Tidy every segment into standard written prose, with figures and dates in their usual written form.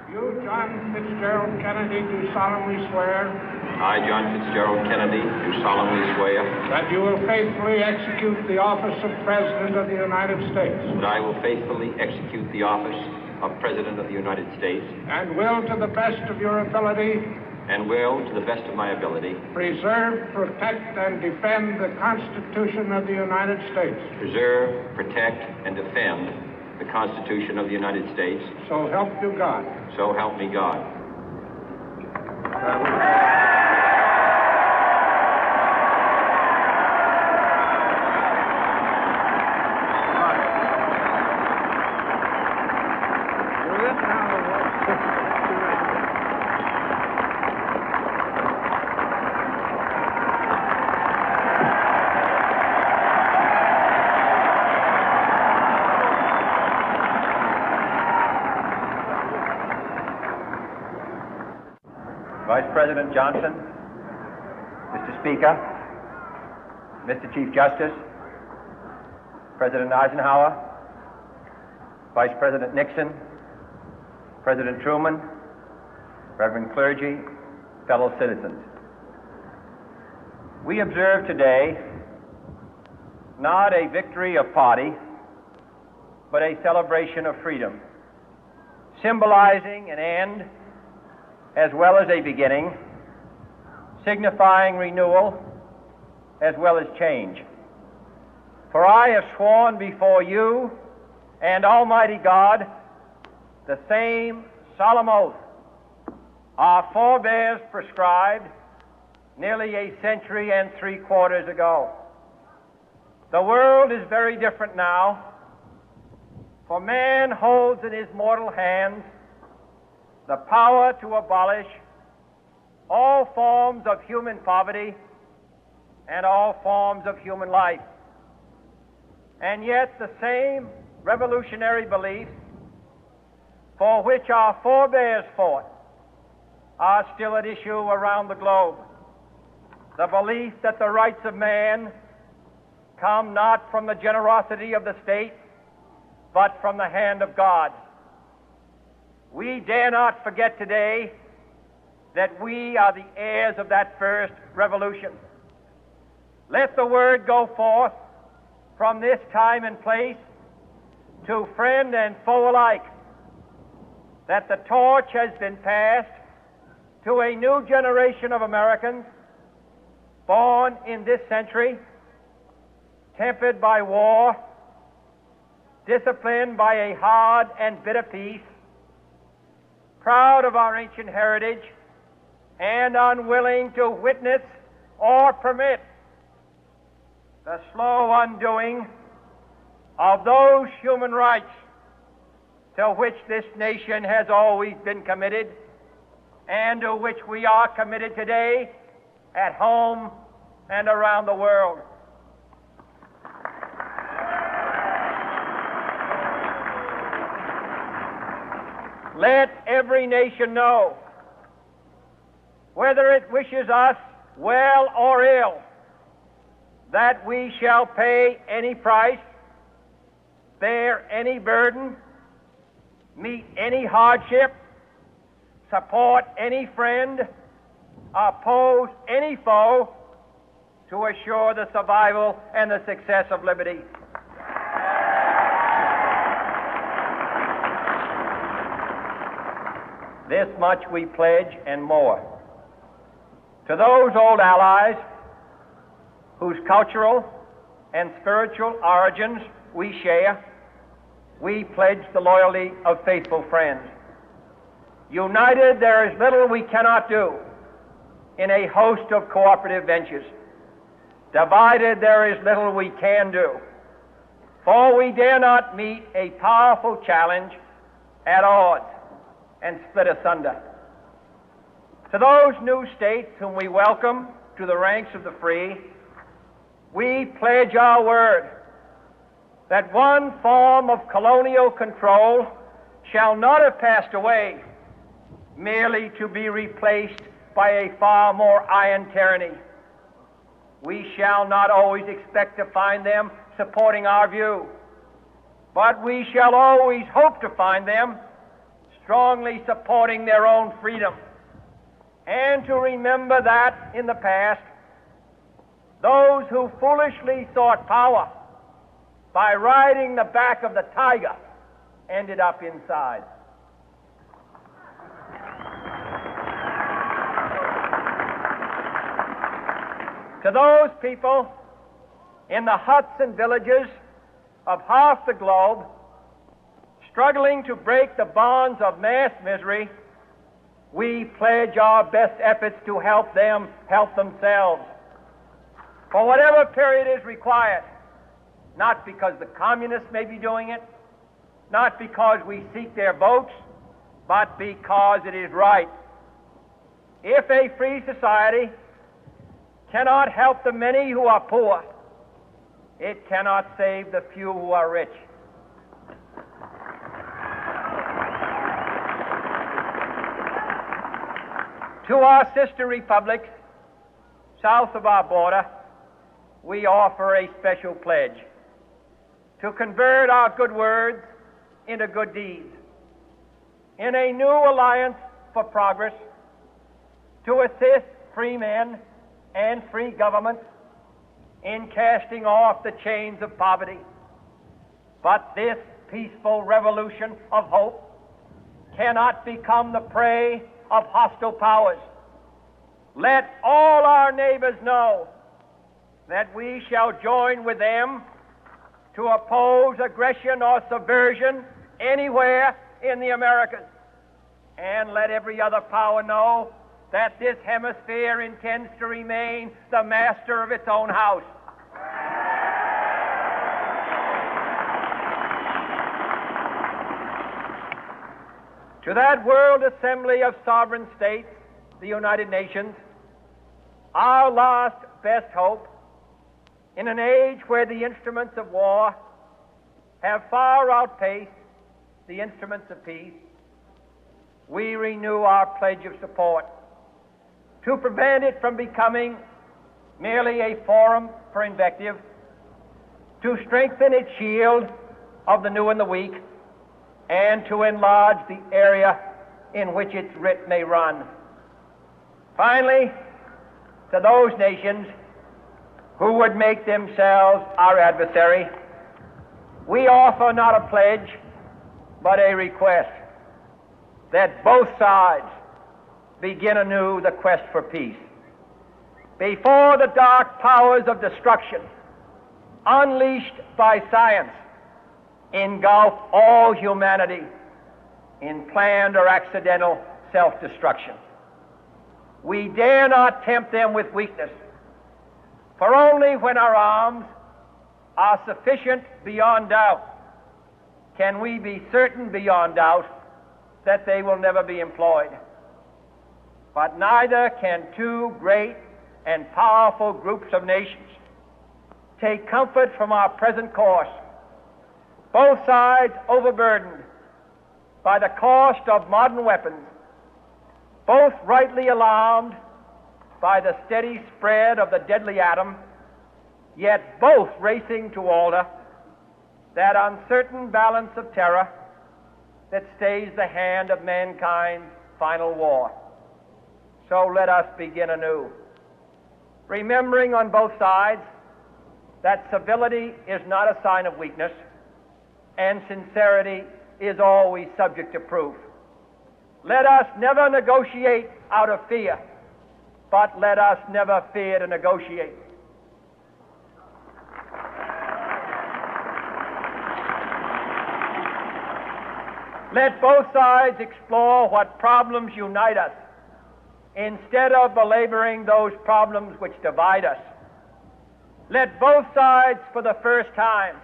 You, John Fitzgerald Kennedy, do solemnly swear I, John Fitzgerald Kennedy, do solemnly swear that you will faithfully execute the office of President of the United States that I will faithfully execute the office of President of the United States and will, to the best of your ability, and will, to the best of my ability, preserve, protect, and defend the Constitution of the United States. preserve, protect, and defend the Constitution of the United States. So help you God. So help me God. Vice President Johnson, Mr. Speaker, Mr. Chief Justice, President Eisenhower, Vice President Nixon, President Truman, Reverend clergy, fellow citizens. We observe today not a victory of party, but a celebration of freedom, symbolizing an end as well as a beginning, signifying renewal as well as change. For I have sworn before you and Almighty God the same solemn oath our forebears prescribed nearly a century and 3/4 ago. The world is very different now, for man holds in his mortal hands the power to abolish all forms of human poverty and all forms of human life. And yet the same revolutionary beliefs for which our forebears fought are still at issue around the globe. The belief that the rights of man come not from the generosity of the state, but from the hand of God. We dare not forget today that we are the heirs of that first revolution. Let the word go forth from this time and place to friend and foe alike that the torch has been passed to a new generation of Americans born in this century, tempered by war, disciplined by a hard and bitter peace, proud of our ancient heritage, and unwilling to witness or permit the slow undoing of those human rights to which this nation has always been committed and to which we are committed today at home and around the world. Let every nation know, whether it wishes us well or ill, that we shall pay any price, bear any burden, meet any hardship, support any friend, oppose any foe to assure the survival and the success of liberty. This much we pledge and more. To those old allies whose cultural and spiritual origins we share, we pledge the loyalty of faithful friends. United, there is little we cannot do in a host of cooperative ventures. Divided, there is little we can do, for we dare not meet a powerful challenge at odds and split asunder. To those new states whom we welcome to the ranks of the free, we pledge our word that one form of colonial control shall not have passed away, merely to be replaced by a far more iron tyranny. We shall not always expect to find them supporting our view, but we shall always hope to find them strongly supporting their own freedom, and to remember that in the past, those who foolishly sought power by riding the back of the tiger ended up inside. To those people in the huts and villages of half the globe struggling to break the bonds of mass misery, we pledge our best efforts to help them help themselves for whatever period is required, not because the communists may be doing it, not because we seek their votes, but because it is right. If a free society cannot help the many who are poor, it cannot save the few who are rich. To our sister republics south of our border, we offer a special pledge to convert our good words into good deeds, in a new alliance for progress, to assist free men and free governments in casting off the chains of poverty. But this peaceful revolution of hope cannot become the prey of hostile powers. Let all our neighbors know that we shall join with them to oppose aggression or subversion anywhere in the Americas. And let every other power know that this hemisphere intends to remain the master of its own house. To that World Assembly of Sovereign States, the United Nations, our last best hope, in an age where the instruments of war have far outpaced the instruments of peace, we renew our pledge of support to prevent it from becoming merely a forum for invective, to strengthen its shield of the new and the weak, and to enlarge the area in which its writ may run. Finally, to those nations who would make themselves our adversary, we offer not a pledge, but a request that both sides begin anew the quest for peace. Before the dark powers of destruction, unleashed by science, engulf all humanity in planned or accidental self-destruction, we dare not tempt them with weakness, for only when our arms are sufficient beyond doubt can we be certain beyond doubt that they will never be employed. But neither can two great and powerful groups of nations take comfort from our present course, both sides overburdened by the cost of modern weapons, both rightly alarmed by the steady spread of the deadly atom, yet both racing to alter that uncertain balance of terror that stays the hand of mankind's final war. So let us begin anew, remembering on both sides that civility is not a sign of weakness, and sincerity is always subject to proof. Let us never negotiate out of fear, but let us never fear to negotiate. Let both sides explore what problems unite us, instead of belaboring those problems which divide us. Let both sides, for the first time,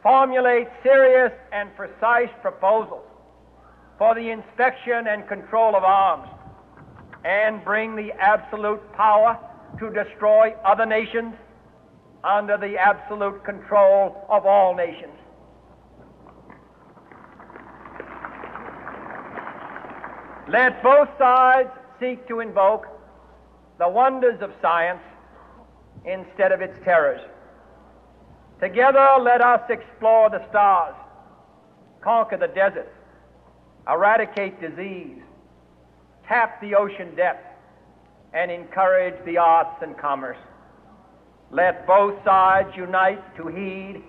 formulate serious and precise proposals for the inspection and control of arms, and bring the absolute power to destroy other nations under the absolute control of all nations. Let both sides seek to invoke the wonders of science instead of its terrors. Together, let us explore the stars, conquer the deserts, eradicate disease, tap the ocean depth, and encourage the arts and commerce. Let both sides unite to heed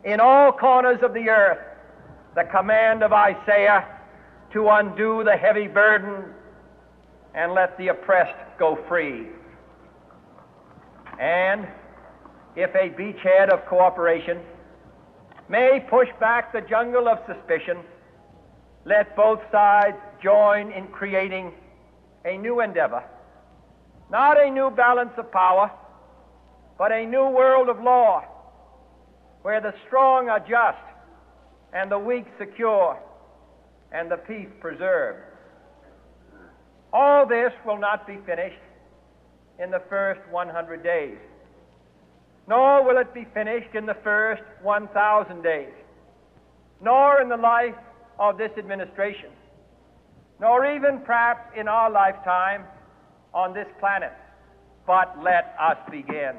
in all corners of the earth the command of Isaiah to undo the heavy burden and let the oppressed go free. And if a beachhead of cooperation may push back the jungle of suspicion, let both sides join in creating a new endeavor, not a new balance of power, but a new world of law, where the strong are just and the weak secure and the peace preserved. All this will not be finished in the first 100 days, nor will it be finished in the first 1,000 days, nor in the life of this administration, nor even perhaps in our lifetime on this planet. But let us begin.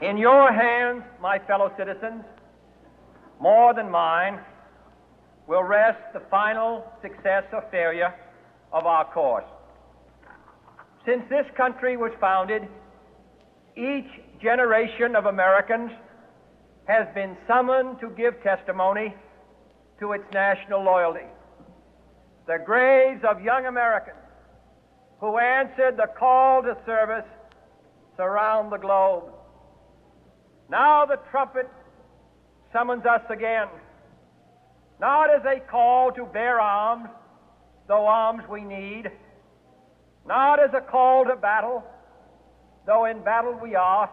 In your hands, my fellow citizens, more than mine, will rest the final success or failure of our course. Since this country was founded, each generation of Americans has been summoned to give testimony to its national loyalty. The graves of young Americans who answered the call to service surround the globe. Now the trumpet summons us again, not as a call to bear arms, though arms we need, not as a call to battle, though in battle we are,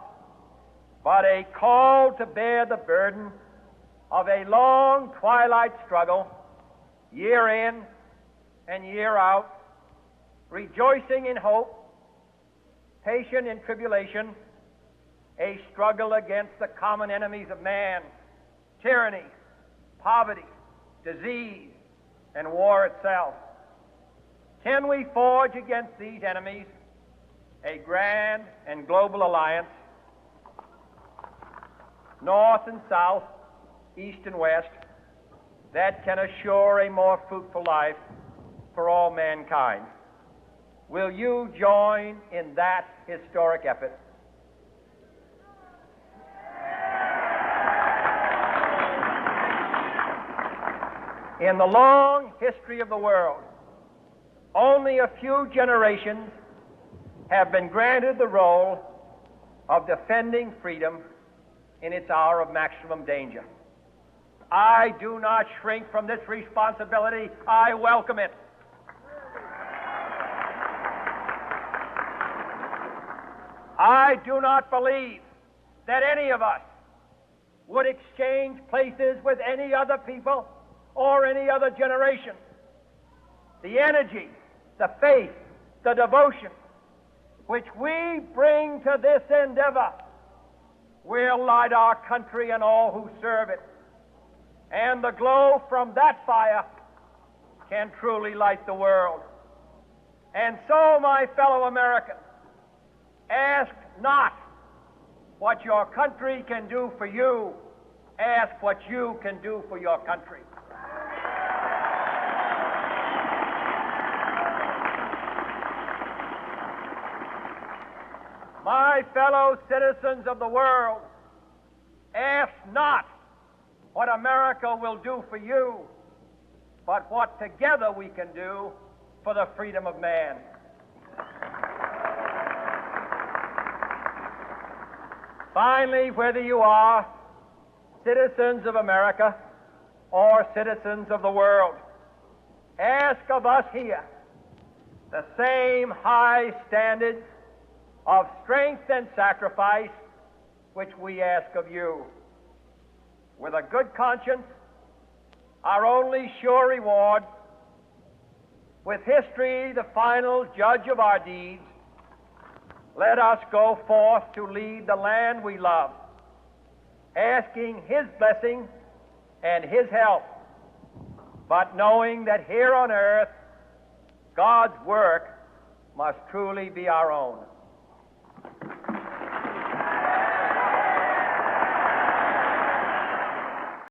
but a call to bear the burden of a long twilight struggle, year in and year out, rejoicing in hope, patient in tribulation, a struggle against the common enemies of man, tyranny, poverty, disease, and war itself. Can we forge against these enemies a grand and global alliance, north and south, east and west, that can assure a more fruitful life for all mankind? Will you join in that historic effort? In the long history of the world, only a few generations have been granted the role of defending freedom in its hour of maximum danger. I do not shrink from this responsibility. I welcome it. I do not believe that any of us would exchange places with any other people or any other generation. The energy, the faith, the devotion which we bring to this endeavor will light our country and all who serve it. And the glow from that fire can truly light the world. And so, my fellow Americans, ask not what your country can do for you, ask what you can do for your country. My fellow citizens of the world, ask not what America will do for you, but what together we can do for the freedom of man. Finally, whether you are citizens of America or citizens of the world, ask of us here the same high standards of strength and sacrifice which we ask of you. With a good conscience, our only sure reward, with history the final judge of our deeds, let us go forth to lead the land we love, asking His blessing and His help, but knowing that here on earth God's work must truly be our own.